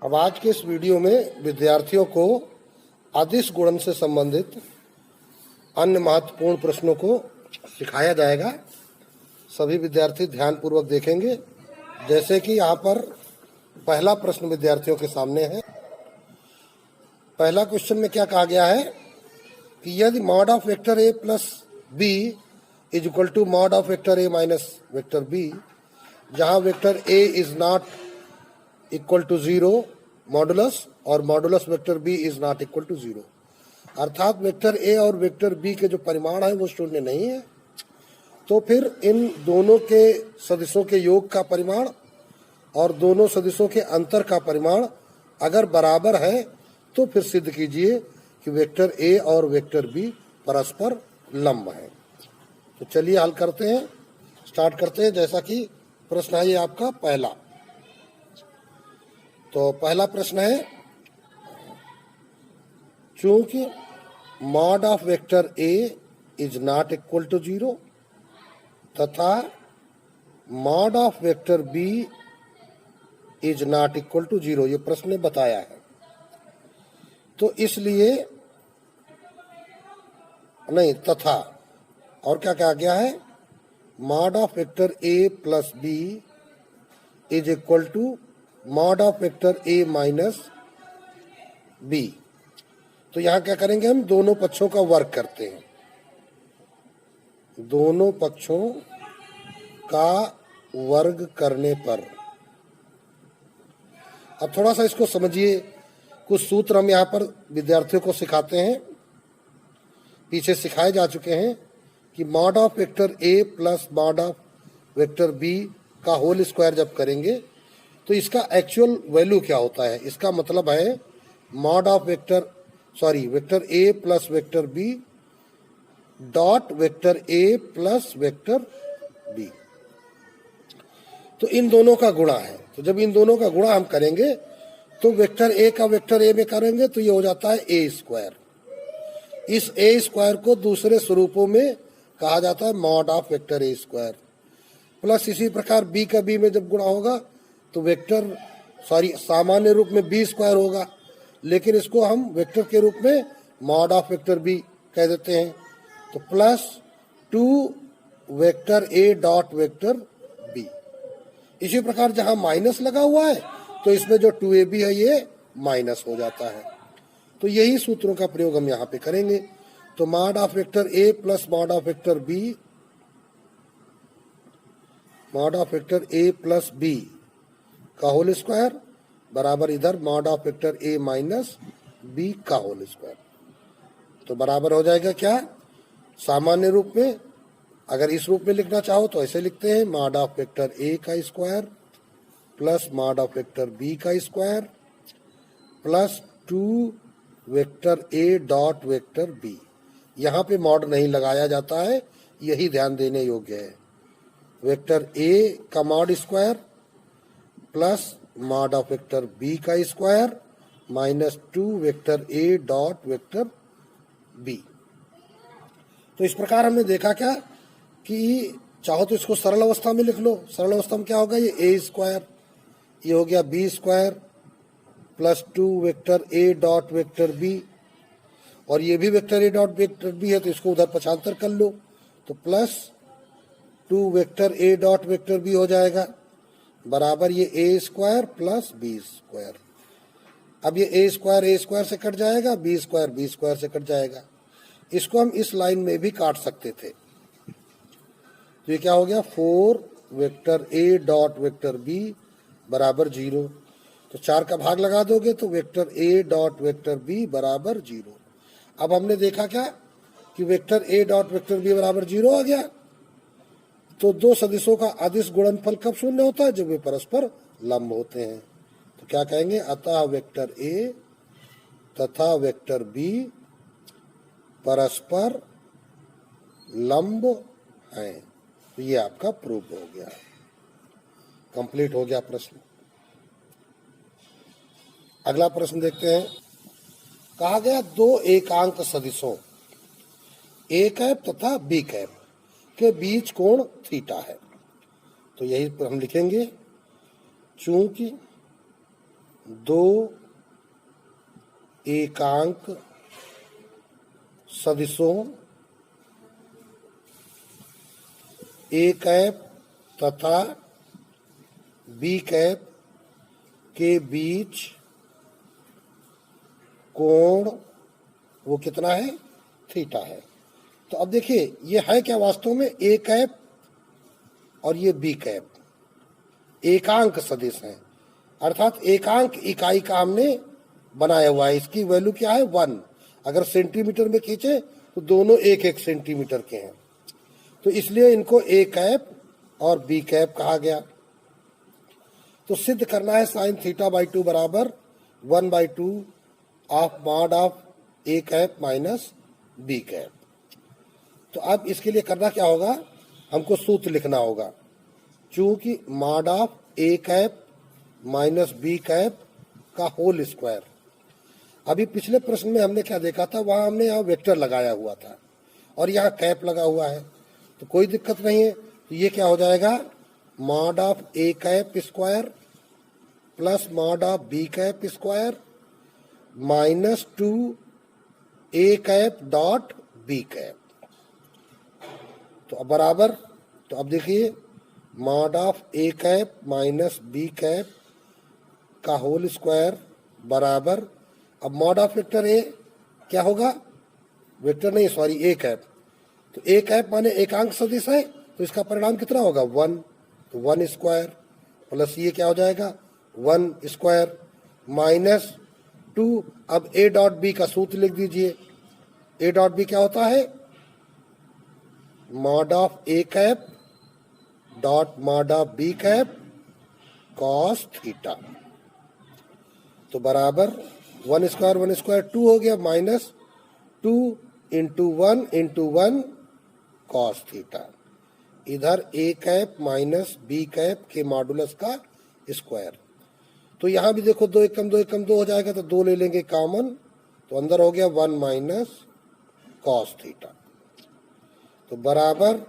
अब आज के इस वीडियो में विद्यार्थियों को अदिश गुणन से संबंधित अन्य महत्वपूर्ण प्रश्नों को सिखाया जाएगा। सभी विद्यार्थी ध्यानपूर्वक देखेंगे। जैसे कि यहाँ पर पहला प्रश्न विद्यार्थियों के सामने है। पहला क्वेश्चन में क्या कहा गया है कि यदि mod of vector A plus B is equal to mod of vector A minus vector B, जहाँ vector A is not equal to zero modulus और modulus vector B is not equal to zero, अर्थात vector A और vector B के जो परिमाण है वो शून्य नहीं है, तो फिर इन दोनों के सदिशों के योग का परिमाण और दोनों सदिशों के अंतर का परिमाण अगर बराबर है तो फिर सिद्ध कीजिए कि वेक्टर ए और वेक्टर बी परस्पर लंब है। तो चलिए हल करते हैं, स्टार्ट करते हैं। जैसा कि प्रश्न है ये आपका पहला, तो पहला प्रश्न है चूंकि mod of vector A is not equal to zero तथा mod of vector B is not equal to zero, ये प्रश्न ने बताया है। तो इसलिए नहीं, तथा और क्या कहा गया है, mod of vector A plus B is equal to mod of vector A minus B. तो यहां क्या करेंगे, हम दोनों पक्षों का वर्ग करते हैं। दोनों पक्षों का वर्ग करने पर अब थोड़ा सा इसको समझिए। कुछ सूत्र हम यहाँ पर विद्यार्थियों को सिखाते हैं, पीछे सिखाए जा चुके हैं कि mod of vector A plus mod of vector B का होल स्क्वायर जब करेंगे तो इसका एक्चुअल वैल्यू क्या होता है। इसका मतलब है mod of vector A plus vector B dot vector A plus vector B, तो इन दोनों का गुणा है। तो जब इन दोनों का गुणा हम करेंगे तो वेक्टर ए का वेक्टर ए में करेंगे तो ये हो जाता है ए स्क्वायर। इस ए स्क्वायर को दूसरे स्वरूपों में कहा जाता है mod of vector A square, plus इसी प्रकार बी का बी में जब गुणा होगा तो सामान्य रूप में बी स्क्वायर होगा, लेकिन इसको हम वेक्टर के रूप में मॉड ऑफ वेक्टर बी कह देते हैं। तो plus 2 vector A dot vector B. इसी प्रकार जहां माइनस लगा हुआ है तो इसमें जो 2ab है ये माइनस हो जाता है। तो यही सूत्रों का प्रयोग हम यहाँ पे करेंगे। तो mod of vector A plus mod of vector B, mod of vector A plus B का होल स्क्वायर बराबर इधर mod of vector A minus B का होल स्क्वायर। तो बराबर हो जाएगा क्या, सामान्य रूप में अगर इस रूप में लिखना चाहो तो ऐसे लिखते हैं मॉड ऑफ वेक्टर ए का square plus mod of vector B का square plus 2 vector A dot vector B. यहाँ पे मॉड नहीं लगाया जाता है, यही ध्यान देने योग्य है। वेक्टर ए का mod square plus mod of vector B का square minus 2 vector A dot vector B. तो इस प्रकार हमने देखा क्या कि चाहो तो इसको सरल अवस्था में लिख लो। सरल अवस्था में क्या होगा, ये ए स्क्वायर, ये हो गया B square plus 2 vector A dot vector B, और ये भी vector A dot vector B है तो इसको उधर पक्षांतर कर लो तो plus 2 vector A dot vector B हो जाएगा बराबर ये A square plus B square. अब ये ए स्क्वायर से कट जाएगा, बी स्क्वायर से कट जाएगा। इसको हम इस लाइन में भी काट सकते थे। तो ये क्या हो गया, 4 vector A dot vector B बराबर 0। तो 4 का भाग लगा दोगे तो vector A dot vector B बराबर 0। अब हमने देखा क्या कि vector A dot vector B बराबर 0 आ गया। तो दो सदिशों का अदिश गुणनफल कब शून्य होता है, जब वे परस्पर लंब होते हैं। तो क्या कहेंगे, अतः वेक्टर ए तथा वेक्टर बी परस्पर लंब हैं। तो ये आपका प्रूफ हो गया, कंप्लीट हो गया प्रश्न। अगला प्रश्न देखते हैं। कहा गया दो एकांक सदिशों ए कैप तथा बी कैप के बीच कोण थीटा है। तो यही हम लिखेंगे, चूंकि दो एकांक सदिशों ए कैप तथा बी कैप के बीच कोण वो कितना है, थीटा है। तो अब देखिए ये है क्या वास्तव में, ए कैप और ये बी कैप एकांक सदिश है, अर्थात एकांक इकाई का हमने बनाया हुआ है। इसकी वैल्यू क्या है, 1। अगर सेंटीमीटर में खींचे तो दोनों एक एक सेंटीमीटर के हैं, तो इसलिए इनको ए कैप और बी कैप कहा गया। तो सिद्ध करना है साइन थीटा बाई 2 बराबर 1/2 of mod of A cap minus B cap. तो अब इसके लिए करना क्या होगा, हमको सूत्र लिखना होगा। चूंकि mod of A cap minus B cap का होल स्क्वायर, अभी पिछले प्रश्न में हमने क्या देखा था, वहां हमने यहाँ वेक्टर लगाया हुआ था और यहाँ कैप लगा हुआ है, तो कोई दिक्कत नहीं है। तो ये क्या हो जाएगा, mod of A cap square plus mod of B cap square minus 2 A cap dot B cap. तो अब बराबर, तो अब देखिए mod of A cap minus B cap का होल स्क्वायर बराबर, अब मॉड ऑफ वेक्टर ए क्या होगा, वेक्टर नहीं सॉरी ए कैप, तो ए कैप माने एकांक सदिश है, तो इसका परिणाम कितना होगा 1, तो 1 स्क्वायर प्लस ये क्या हो जाएगा 1 स्क्वायर माइनस 2। अब ए डॉट बी का सूत्र लिख दीजिए, ए डॉट बी क्या होता है, mod of A cap dot mod of B cap cos theta. तो बराबर 1 स्क्वायर 2 हो गया माइनस 2 इंटू 1 कॉस थीटा। इधर ए कैप माइनस बी कैप के मॉडुलस का स्क्वायर। तो यहां भी देखो 2 एकम 2 एकम 2 हो जाएगा, तो 2 ले लेंगे कॉमन, तो अंदर हो गया 1 माइनस कॉस थीटा। तो बराबर,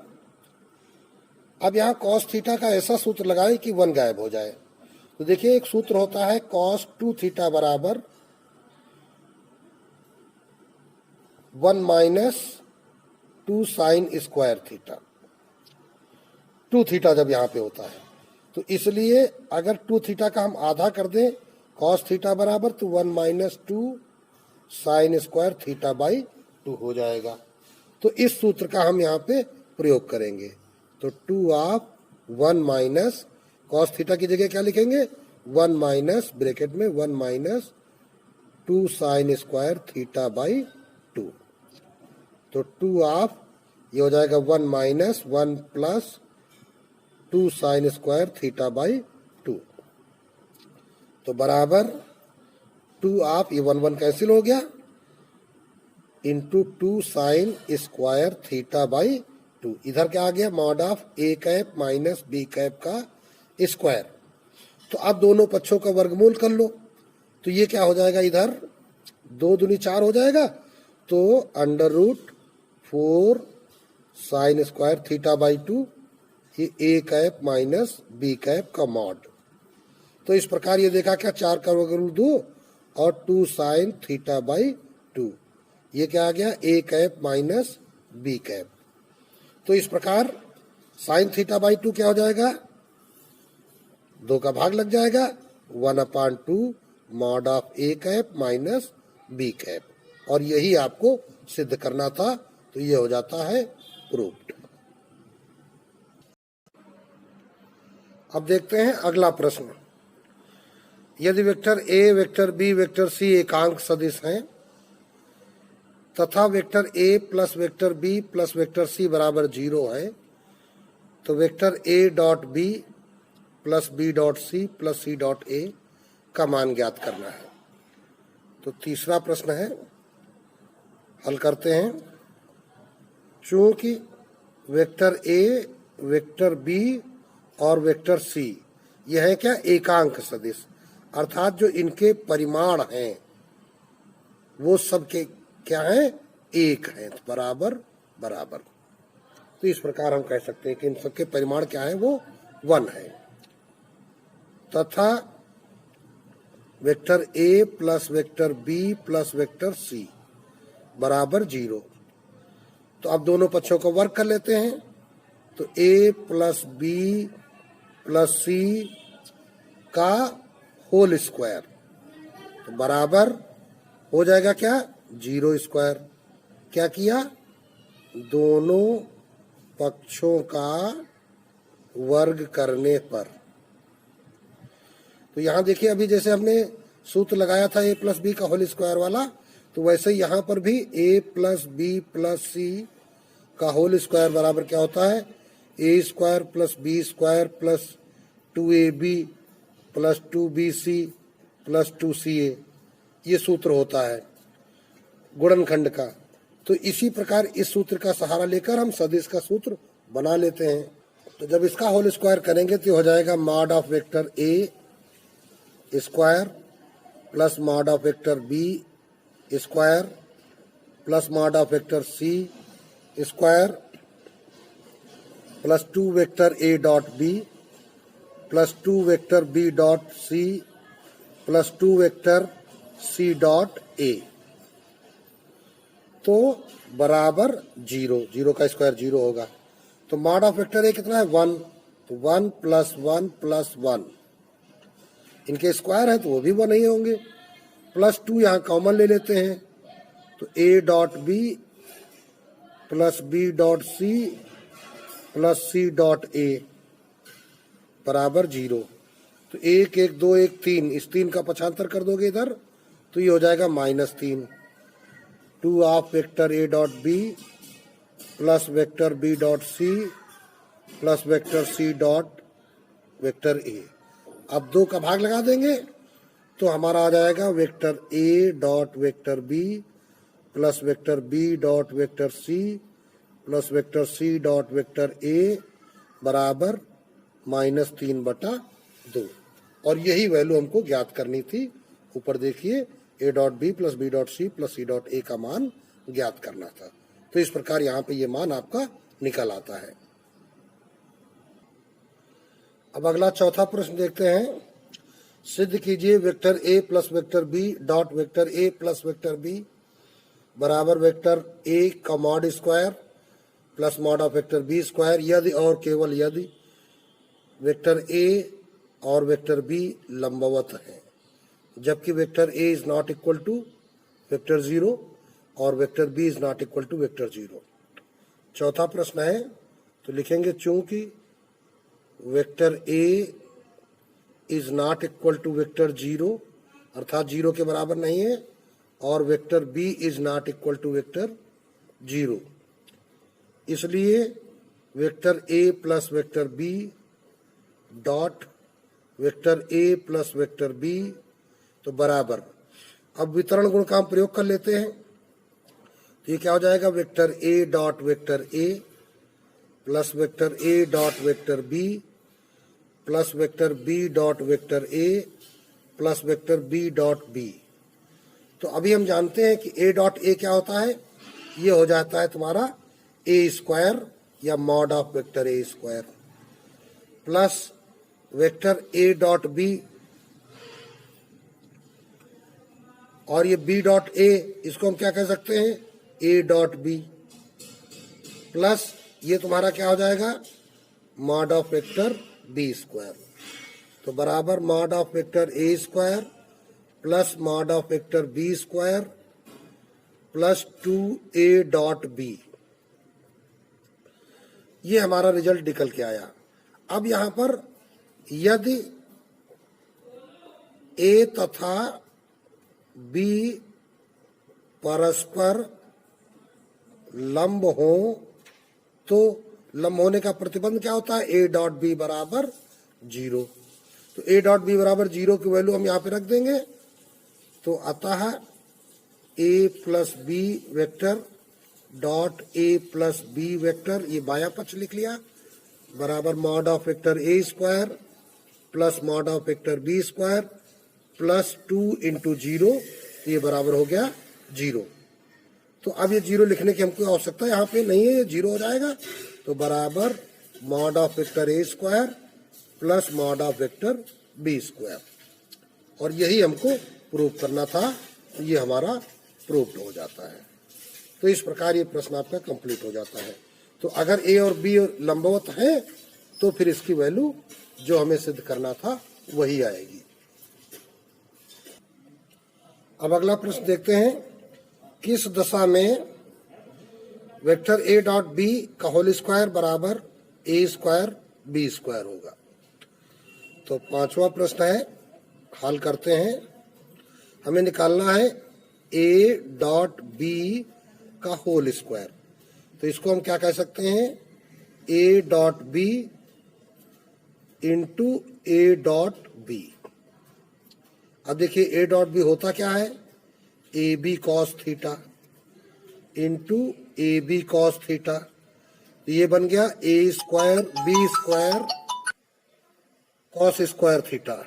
अब यहाँ कॉस थीटा का ऐसा सूत्र लगाएं कि 1 गायब हो जाए। तो देखिए एक सूत्र होता है कॉस 2 थीटा बराबर 1 minus 2 sine square theta. 2 theta जब यहाँ पे होता है, तो इसलिए अगर 2 थीटा का हम आधा कर दें कॉस थीटा बराबर, तो 1 minus 2 sine square theta by 2 हो जाएगा। तो इस सूत्र का हम यहाँ पे प्रयोग करेंगे। तो 2 ऑफ 1 माइनस कॉस थीटा की जगह क्या लिखेंगे, 1 माइनस ब्रैकेट में 1 minus 2 sine square theta by 2। तो 2 ऑफ ये हो जाएगा 1 minus 1 plus 2 sine square theta by 2। तो बराबर 2 ऑफ ये 1 कैंसिल हो गया into 2 sine square theta by 2। इधर क्या आ गया, mod of A cap minus B cap का स्क्वायर। तो अब दोनों पक्षों का वर्गमूल कर लो, तो ये क्या हो जाएगा, इधर 2 दूनी 4 हो जाएगा, तो under root 4 sine square theta by 2, ये A cap minus B cap का मॉड। तो इस प्रकार ये देखा क्या, 4 का वर्गमूल 2 और 2 साइन थीटा बाई 2, ये क्या आ गया ए कैप माइनस बी कैप। तो इस प्रकार साइन थीटा बाई 2 क्या हो जाएगा, 2 का भाग लग जाएगा 1/2 mod of A cap minus B cap, और यही आपको सिद्ध करना था। तो ये हो जाता है प्रूव्ड। अब देखते हैं अगला प्रश्न। यदि vector A, vector B, vector C एकांक सदिश हैं तथा vector A plus vector B plus vector C बराबर 0 है, तो vector A dot B plus B dot C plus C dot A का मान ज्ञात करना है। तो तीसरा प्रश्न है, हल करते हैं। चूंकि वेक्टर ए, वेक्टर बी और वेक्टर सी यह है क्या, एकांक सदिश, अर्थात जो इनके परिमाण हैं वो सबके क्या है, एक है, बराबर बराबर। तो इस प्रकार हम कह सकते हैं कि इन सबके परिमाण क्या है, वो 1 है। तथा vector A plus vector B plus vector C बराबर 0। तो अब दोनों पक्षों को वर्क कर लेते हैं। तो ए प्लस बी प्लस सी का होल स्क्वायर तो बराबर हो जाएगा क्या 0 स्क्वायर। क्या किया, दोनों पक्षों का वर्ग करने पर। तो यहां देखिए अभी जैसे हमने सूत्र लगाया था ए प्लस बी का होल स्क्वायर वाला, तो वैसे ही यहां पर भी A plus B plus C का होल स्क्वायर बराबर क्या होता है, A square plus B square plus 2ab plus 2bc plus 2ca। ये सूत्र होता है गुणनखंड का। तो इसी प्रकार इस सूत्र का सहारा लेकर हम सदिश का सूत्र बना लेते हैं। तो जब इसका होल स्क्वायर करेंगे तो हो जाएगा mod of vector A square plus mod of vector B square plus mod of vector C square plus 2 vector A dot B plus 2 vector B dot C plus 2 vector C dot A तो बराबर 0। 0 का square 0 होगा। तो mod of vector ए कितना है 1, तो 1 plus 1 plus 1, इनके square है तो वो भी 1 ही होंगे। प्लस 2 यहाँ कॉमन ले लेते हैं, तो A dot B plus B dot C plus C dot A बराबर 0। तो 1 1 2 1 3, इस 3 का पक्षांतर कर दोगे इधर तो ये हो जाएगा -3। 2 of vector A dot B plus vector B dot C plus vector C dot vector A. अब 2 का भाग लगा देंगे तो हमारा आ जाएगा vector A dot vector B plus vector B dot vector C plus vector C dot vector A बराबर -3/2। और यही वैल्यू हमको ज्ञात करनी थी। ऊपर देखिए A dot B plus B dot C plus C dot A का मान ज्ञात करना था। तो इस प्रकार यहाँ पे ये मान आपका निकल आता है। अब अगला चौथा प्रश्न देखते हैं। सिद्ध कीजिए vector A plus vector B dot vector A plus vector B बराबर वेक्टर ए का mod square plus mod of vector B square यदि और केवल यदि वेक्टर ए और वेक्टर बी लंबवत है, जबकि vector A is not equal to vector 0 और vector B is not equal to vector 0। चौथा प्रश्न है तो लिखेंगे चूंकि vector A is not equal to vector 0 अर्थात 0 के बराबर नहीं है और vector B is not equal to vector 0, इसलिए vector A plus vector B dot vector A plus vector B तो बराबर। अब वितरण गुण का हम प्रयोग कर लेते हैं। तो ये क्या हो जाएगा, vector A dot vector A plus vector A dot vector B plus vector B dot vector A plus vector B dot B. तो अभी हम जानते हैं कि ए डॉट ए क्या होता है, ये हो जाता है तुम्हारा ए स्क्वायर या mod of vector A square plus vector A dot B और ये बी डॉट ए, इसको हम क्या कह सकते हैं ए डॉट बी प्लस ये तुम्हारा क्या हो जाएगा mod of vector B square. तो बराबर mod of vector A square plus mod of vector B square plus 2a dot B. ये हमारा रिजल्ट निकल के आया। अब यहां पर यदि ए तथा बी परस्पर लंब हो तो लंब होने का प्रतिबंध क्या होता है, ए डॉट बी बराबर 0। तो ए डॉट बी बराबर 0 की वैल्यू हम यहां पे रख देंगे। तो अतः A plus B vector dot A plus B vector, ये बायां पक्ष लिख लिया, बराबर mod of vector A square plus mod of vector B square plus 2 into 0, ये बराबर हो गया 0। तो अब ये 0 लिखने की हमको आवश्यकता यहाँ पे नहीं है, ये 0 हो जाएगा। तो बराबर mod of vector A square plus mod of vector B square. और यही हमको प्रूव करना था, तो ये हमारा प्रूव्ड हो जाता है। तो इस प्रकार ये प्रश्न आपका कंप्लीट हो जाता है। तो अगर ए और बी लंबवत है तो फिर इसकी वैल्यू जो हमें सिद्ध करना था वही आएगी। अब अगला प्रश्न देखते हैं, किस दशा में वेक्टर ए डॉट बी का होल स्क्वायर बराबर ए स्क्वायर बी स्क्वायर होगा। तो पांचवा प्रश्न है, हल करते हैं। हमें निकालना है ए डॉट बी का होल स्क्वायर। तो इसको हम क्या कह सकते हैं, A dot B into A dot B. अब देखिए ए डॉट बी होता क्या है, A B cos theta into A B cos theta. ये बन गया A square B square cos square theta.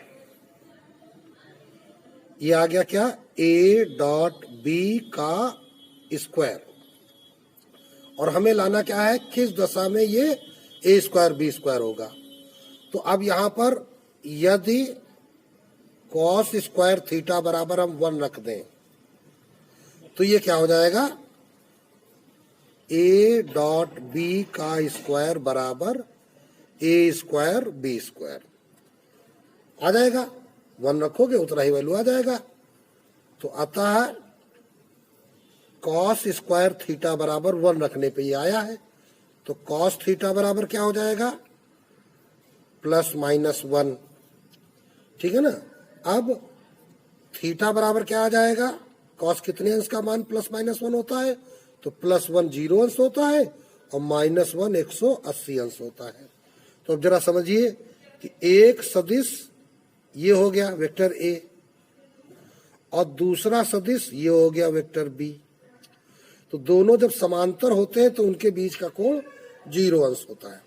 ये आ गया क्या, ए डॉट बी का स्क्वायर। और हमें लाना क्या है, किस दशा में ये ए स्क्वायर बी स्क्वायर होगा। तो अब यहां पर यदि कॉस स्क्वायर थीटा बराबर हम 1 रख दें तो ये क्या हो जाएगा, ए डॉट बी का स्क्वायर बराबर ए स्क्वायर बी स्क्वायर आ जाएगा। 1 रखोगे उतना ही वैल्यू आ जाएगा। तो अतः कॉस स्क्वायर थीटा बराबर 1 रखने पे ये आया है। तो कॉस थीटा बराबर क्या हो जाएगा, प्लस माइनस 1। ठीक है ना। अब थीटा बराबर क्या आ जाएगा, कॉस कितने अंश का मान प्लस माइनस 1 होता है, तो प्लस 1 0 अंश होता है और माइनस 1 180 अंश होता है। तो अब जरा समझिए कि एक सदिश ये हो गया वेक्टर ए और दूसरा सदिश ये हो गया वेक्टर बी। तो दोनों जब समांतर होते हैं तो उनके बीच का कोण 0 अंश होता है।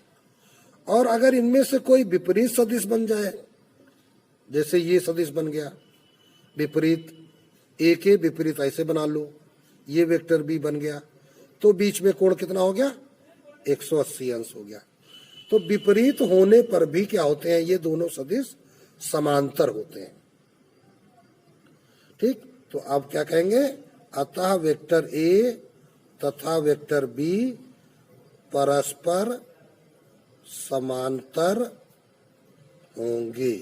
और अगर इनमें से कोई विपरीत सदिश बन जाए, जैसे ये सदिश बन गया विपरीत, ए के विपरीत ऐसे बना लो, ये वेक्टर बी बन गया, तो बीच में कोण कितना हो गया, 180 अंश हो गया। तो विपरीत होने पर भी क्या होते हैं, ये दोनों सदिश समांतर होते हैं। ठीक। तो अब क्या कहेंगे, अतः वेक्टर ए तथा वेक्टर बी परस्पर समांतर होंगे।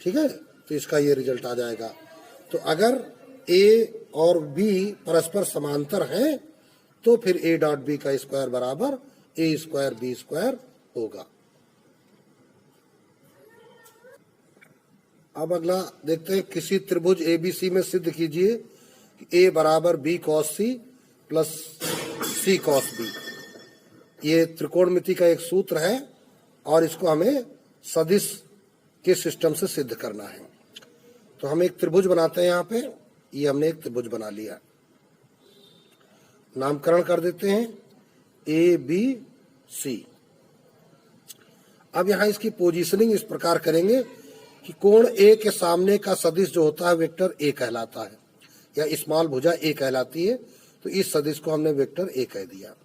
ठीक है। तो इसका ये रिजल्ट आ जाएगा। तो अगर ए और बी परस्पर समांतर हैं तो फिर ए डॉट बी का स्क्वायर बराबर ए स्क्वायर बी स्क्वायर होगा। अब अगला देखते हैं, किसी त्रिभुज एबीसी में सिद्ध कीजिए कि ए बराबर B cos C plus C cos B. ये त्रिकोणमिति का एक सूत्र है और इसको हमें सदिश के सिस्टम से सिद्ध करना है। तो हम एक त्रिभुज बनाते हैं। यहाँ पे ये हमने एक त्रिभुज बना लिया, नामकरण कर देते हैं ए बी सी। अब यहाँ इसकी पोजीशनिंग इस प्रकार करेंगे कि कोण ए के सामने का सदिश जो होता है वेक्टर ए कहलाता है, या स्मॉल भुजा ए कहलाती है। तो इस सदिश को हमने वेक्टर ए कह दिया।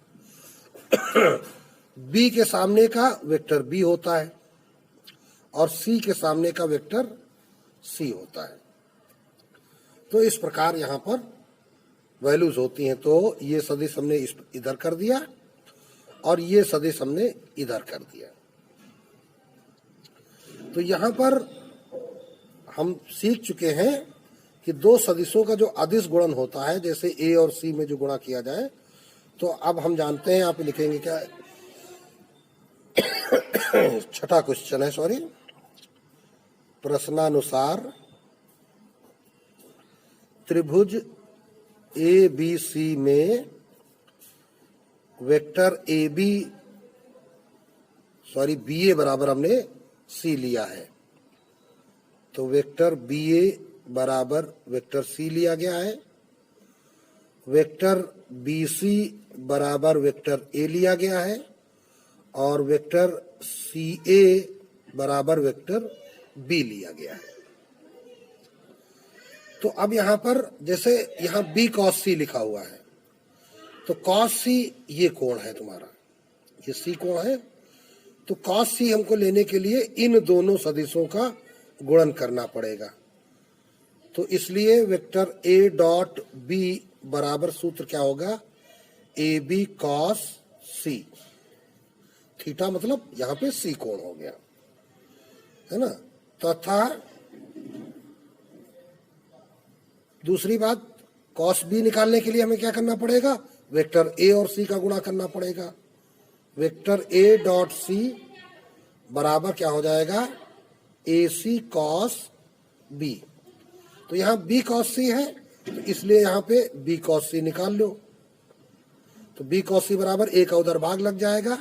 बी के सामने का वेक्टर बी होता है और सी के सामने का वेक्टर सी होता है। तो इस प्रकार यहां पर वैल्यूज होती हैं। तो ये सदिश हमने इधर कर दिया और ये सदिश हमने इधर कर दिया। तो यहां पर हम सीख चुके हैं कि दो सदिशों का जो अदिश गुणन होता है, जैसे ए और सी में जो गुणा किया जाए, तो अब हम जानते हैं, आप लिखेंगे क्या, छठा क्वेश्चन है, सॉरी, प्रश्नानुसार त्रिभुज ए बी सी में vector A B, sorry B A बराबर हमने सी लिया है, तो वेक्टर बी ए बराबर वेक्टर सी लिया गया है। वेक्टर बी सी बराबर वेक्टर ए लिया गया है और वेक्टर सी ए बराबर वेक्टर बी लिया गया है। तो अब यहां पर जैसे यहां बी कॉस सी लिखा हुआ है, तो कॉस सी ये कोण है तुम्हारा, ये सी कोण है। तो कॉस सी हमको लेने के लिए इन दोनों सदिशों का गुणन करना पड़ेगा। तो इसलिए वेक्टर ए डॉट बी बराबर सूत्र क्या होगा, A B cos C. Theta मतलब यहां पे सी कोण हो गया, है ना। तथा दूसरी बात, कॉस बी निकालने के लिए हमें क्या करना पड़ेगा, वेक्टर ए और सी का गुणा करना पड़ेगा। वेक्टर ए डॉट सी बराबर क्या हो जाएगा, ए सी कॉस बी। तो यहां बी कॉस सी है, तो इसलिए यहां पे बी कॉस सी निकाल लो। तो बी कॉस सी बराबर ए का उधर भाग लग जाएगा,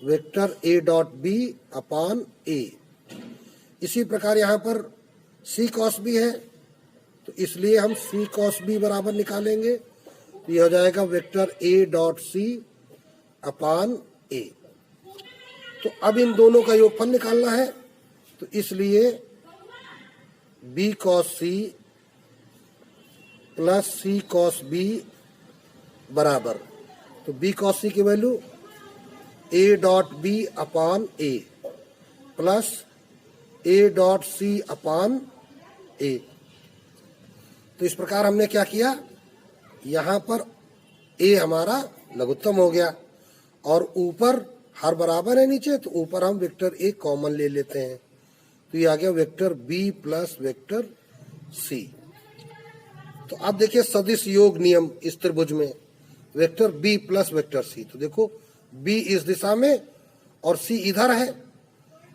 vector A dot B upon ए। इसी प्रकार यहां पर सी कॉस बी है, तो इसलिए हम सी कॉस बी बराबर निकालेंगे। तो यह हो जाएगा vector A dot C upon A. तो अब इन दोनों का योगफल निकालना है, तो इसलिए B cos C plus C cos B बराबर, तो बी कॉस सी की value A dot B upon A plus A dot C upon A. तो इस प्रकार हमने क्या किया, यहां पर ए हमारा लघुत्तम हो गया और ऊपर हर बराबर है नीचे, तो ऊपर हम वेक्टर ए कॉमन ले लेते हैं। तो ये आ गया vector B plus vector C. तो अब देखिए सदिश योग नियम इस त्रिभुज में, vector B plus vector C. तो देखो बी इस दिशा में और सी इधर है,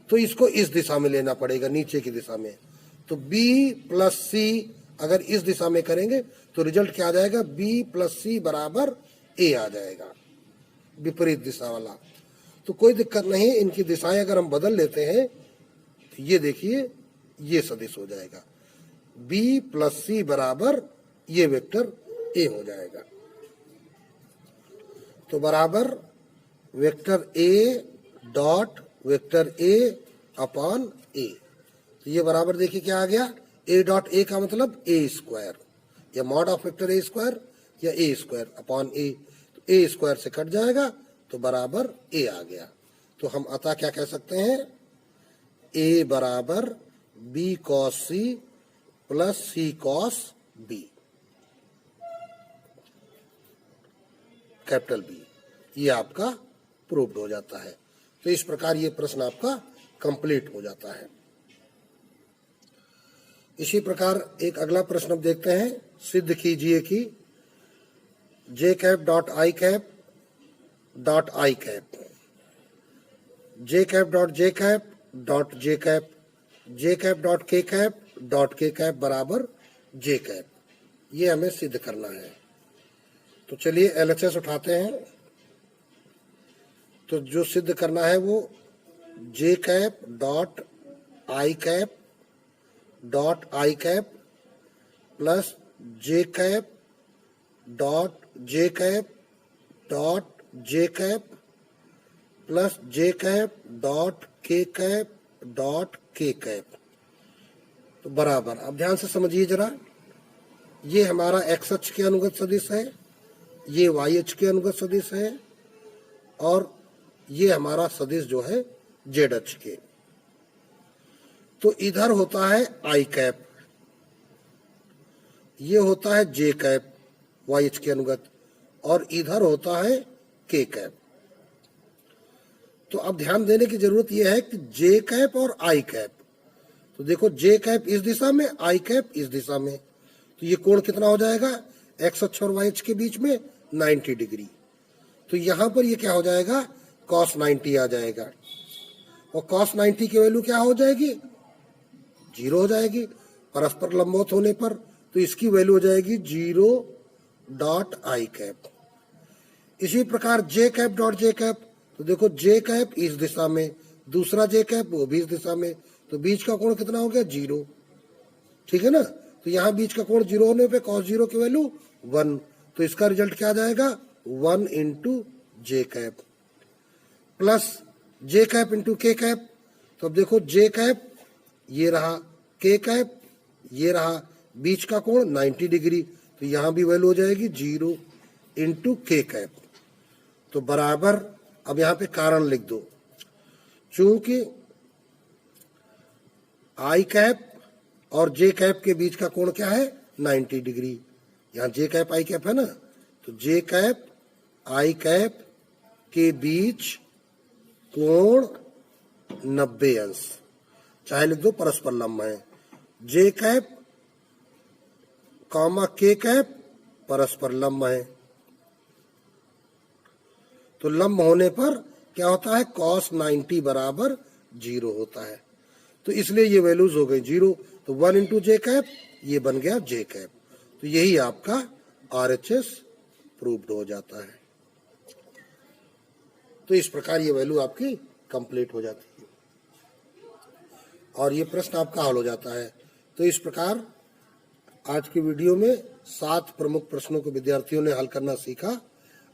तो इसको इस दिशा में लेना पड़ेगा, नीचे की दिशा में। तो बी प्लस सी अगर इस दिशा में करेंगे तो रिजल्ट क्या आ जाएगा, बी प्लस सी बराबर ए आ जाएगा, विपरीत दिशा वाला। तो कोई दिक्कत नहीं, इनकी दिशाएं अगर हम बदल लेते हैं तो ये देखिए ये सदिश हो जाएगा, बी प्लस सी बराबर ये वेक्टर ए हो जाएगा। तो बराबर vector A dot vector A upon A. तो ये बराबर देखिए क्या आ गया, ए डॉट ए का मतलब ए स्क्वायर, या mod of vector A square या ए स्क्वायर अपॉन ए। तो ए स्क्वायर से कट जाएगा तो बराबर ए आ गया। तो हम अतः क्या कह सकते हैं, ए बराबर B cos C plus C cos B, capital B. ये आपका प्रूव्ड हो जाता है। तो इस प्रकार ये प्रश्न आपका कंप्लीट हो जाता है। इसी प्रकार एक अगला प्रश्न अब देखते हैं, सिद्ध कीजिए कि J cap dot I cap dot I cap, J cap dot J cap dot J cap, J cap dot K cap बराबर जे कैप, ये हमें सिद्ध करना है। तो चलिए एलएचएस उठाते हैं। तो जो सिद्ध करना है वो J cap dot I cap plus J cap dot J cap plus J cap dot K cap तो बराबर। अब ध्यान से समझिए जरा, ये हमारा एक्स अक्ष के अनुगत सदिश है, ये वाई अक्ष के अनुगत सदिश है, और ये हमारा सदिश जो है जेड अक्ष के। तो इधर होता है आई कैप, ये होता है जे कैप वाई अक्ष के अनुगत, और इधर होता है के कैप। तो अब ध्यान देने की जरूरत यह है कि जे कैप और आई कैप, तो देखो जे कैप इस दिशा में, आई कैप इस दिशा में, तो ये कोण कितना हो जाएगा, एक्स अक्ष और वाई अक्ष के बीच में 90 डिग्री। तो यहां पर ये क्या हो जाएगा, cos 90 आ जाएगा, और cos 90 की वैल्यू क्या हो जाएगी, 0 हो जाएगी परस्पर लंबवत होने पर। तो इसकी वैल्यू हो जाएगी 0 डॉट आई कैप। इसी प्रकार जे कैप डॉट जे कैप, तो देखो जे कैप इस दिशा में, दूसरा जे कैप वो भी इस दिशा में, तो बीच का कोण कितना हो गया, 0, ठीक है ना। तो यहाँ बीच का कोण 0 होने पे cos 0 की वैल्यू 1, तो इसका रिजल्ट क्या आ जाएगा, 1 इंटू जे cap plus J cap into के कैप। तो अब देखो जे कैप ये रहा, के कैप ये रहा, बीच का कोण 90 डिग्री, तो यहां भी वैल्यू हो जाएगी 0 इंटू के कैप। तो बराबर, अब यहां पे कारण लिख दो, चूंकि आई कैप और जे कैप के बीच का कोण क्या है 90 डिग्री। यहाँ जे कैप आई कैप है ना, तो जे कैप आई कैप के बीच कोण 90 अंश, चाहे लिख दो परस्पर लंब है। जे कैप कॉमा के कैप परस्पर लंब है, तो लंब होने पर क्या होता है cos 90 बराबर 0 होता है। तो इसलिए ये वैल्यूज हो गई 0, तो 1 इंटू जे कैप ये बन गया जे कैप। तो यही आपका RHS प्रूव्ड हो जाता है। तो इस प्रकार ये वैल्यू आपकी कंप्लीट हो जाती है और ये प्रश्न आपका हल हो जाता है। तो इस प्रकार आज की वीडियो में 7 प्रमुख प्रश्नों को विद्यार्थियों ने हल करना सीखा।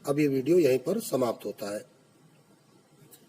अब ये वीडियो यहीं पर समाप्त होता है।